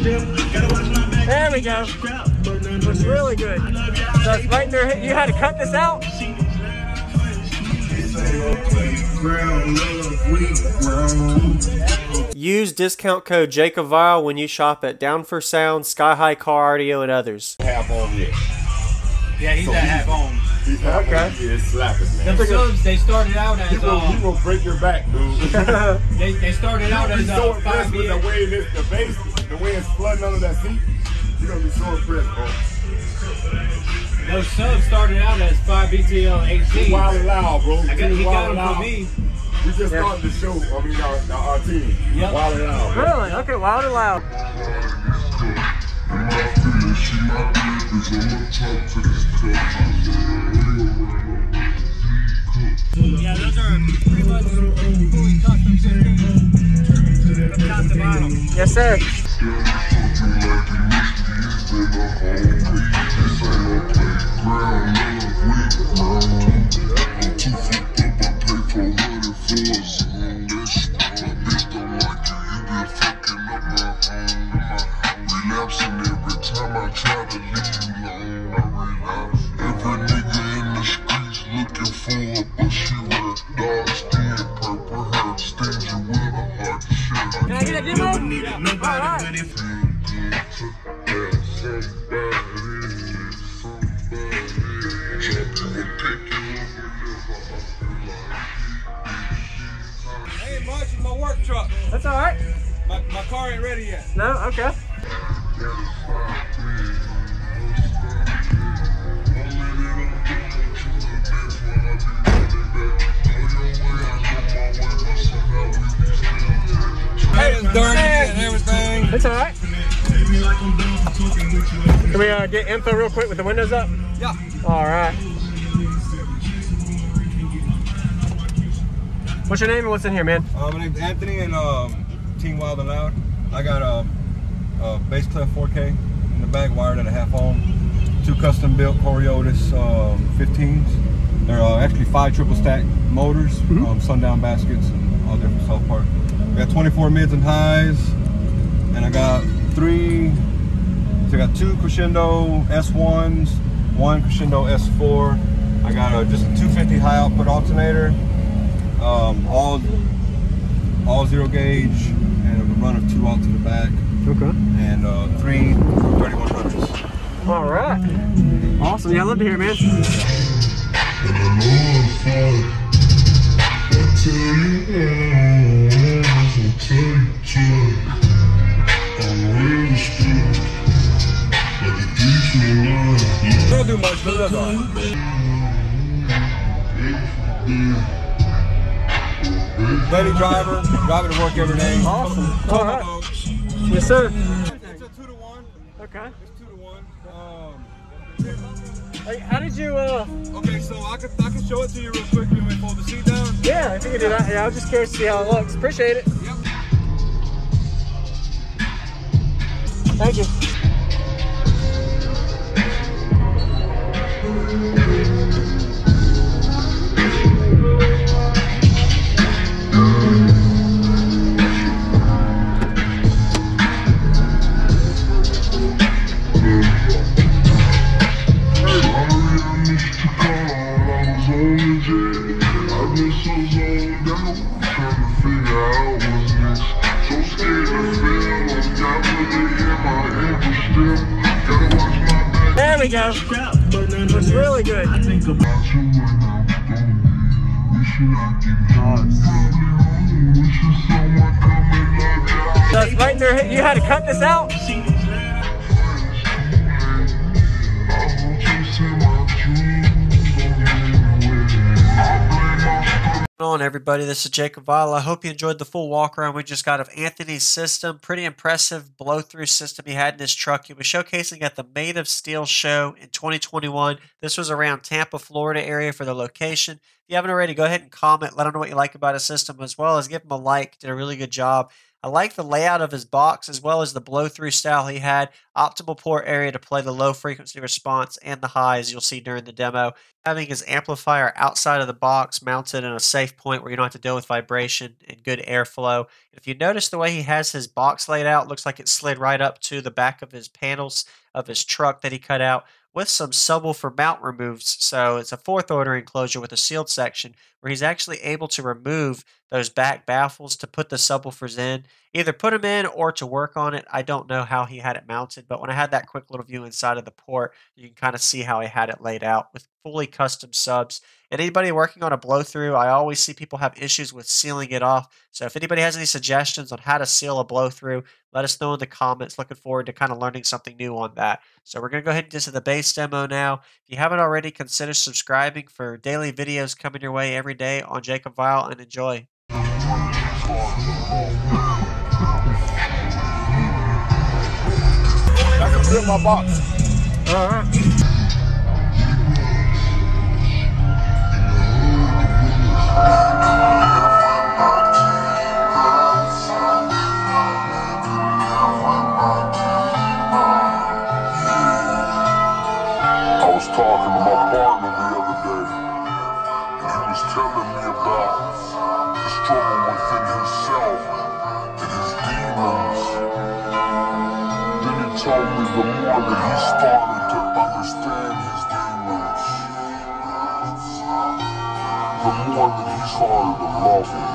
There we go. Looks really good. So it's right there. You had to cut this out? Use discount code JACOBVILE when you shop at Down for Sound, Sky High Car Audio, and others. Half on yet. Yeah, he's at half on. He's half on. It's slapping, man. Them subs, they started out as he will break your back, dude. they started out as so impressed with the way the base, the way it's flooding under that seat. You're gonna be so impressed, bro. Those subs started out as 5 BTL 18. Wild and loud, bro. I guess he got them for me. We just started the show. I mean, our team. Yep. Wild and loud. Bro. Really? Okay, Wild and Loud. Yeah, those are pretty much fully custom systems from top to bottom. Yes, sir. Can I get a demo? Yeah. All right. Hey, March is my work truck. That's all right. My car ain't ready yet. No? Okay. Hey, it's dirty and everything. It's all right. Can we get info real quick with the windows up? Yeah. All right. What's your name and what's in here, man? My name's Anthony and Team Wild and Loud. I got a bass clef 4K in the back, wired at a half ohm. 2 custom built Coriolis 15s. They're actually 5 triple stack motors, sundown baskets, and all different self parts. I got 24 mids and highs, and I got 2 Crescendo S1s, 1 Crescendo S4. I got just a 250 high output alternator, all 0 gauge, and a run of 2 out to the back. Okay. And 3 3100s. All right. Awesome. Yeah, I love to hear it, man. Don't do much, but that's all right. Steady driver, driving to work every day. Awesome. All right. Yes, sir. It's a 2-to-1. Okay. It's 2-to-1. Hey, how did you, Okay, so I can show it to you real quick. You want me to fold the seat down? Yeah, if you could do that. Yeah, I was just curious to see how it looks. Appreciate it. Yep. Thank you. There we go. Looks really good. So it's right there. You had to cut this out? On everybody, this is Jacob Vile. I hope you enjoyed the full walk around we just got of Anthony's system. Pretty impressive blow through system he had in his truck. He was showcasing at the Made of Steel show in 2021. This was around Tampa, Florida area for the location. If you haven't already, go ahead and comment. Let him know what you like about his system, as well as give him a like. Did a really good job. I like the layout of his box as well as the blow-through style he had. Optimal port area to play the low frequency response and the highs you'll see during the demo. Having his amplifier outside of the box mounted in a safe point where you don't have to deal with vibration and good airflow. If you notice the way he has his box laid out, looks like it slid right up to the back of his panels of his truck that he cut out with some subwoofer mount removes. So it's a fourth order enclosure with a sealed section where he's actually able to remove those back baffles to put the subwoofers in, either put them in or to work on it. I don't know how he had it mounted, but when I had that quick little view inside of the port, you can kind of see how he had it laid out with fully custom subs. And anybody working on a blow through, I always see people have issues with sealing it off. So if anybody has any suggestions on how to seal a blow through, let us know in the comments. Looking forward to kind of learning something new on that. So we're going to go ahead and get to the bass demo now. If you haven't already, consider subscribing for daily videos coming your way every day on Jacob Vile, and enjoy. I can build my box. I was talking to my partner the other day, and he was telling me about the struggle within himself and his demons. Then he told me the more that he started to understand his demons, the more that he started to love them.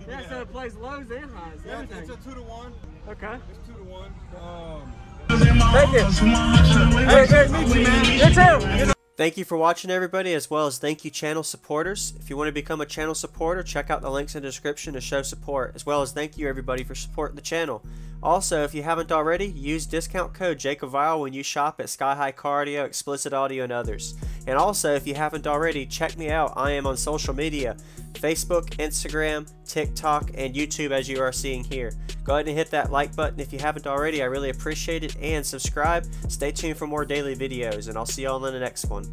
Yeah, so it plays lows and highs. Yeah, Everything. it's a 2-to-1. Okay. It's 2-to-1. Thank you. Hey, good to meet you, man. You too. Thank you for watching, everybody, as well as thank you channel supporters. If you want to become a channel supporter, check out the links in the description to show support, as well as thank you everybody for supporting the channel. Also, if you haven't already, use discount code JACOBVILE when you shop at Sky High Cardio, Explicit Audio, and others. And also, if you haven't already, check me out. I am on social media, Facebook, Instagram, TikTok, and YouTube, as you are seeing here. Go ahead and hit that like button if you haven't already. I really appreciate it. And subscribe. Stay tuned for more daily videos, and I'll see you all in the next one.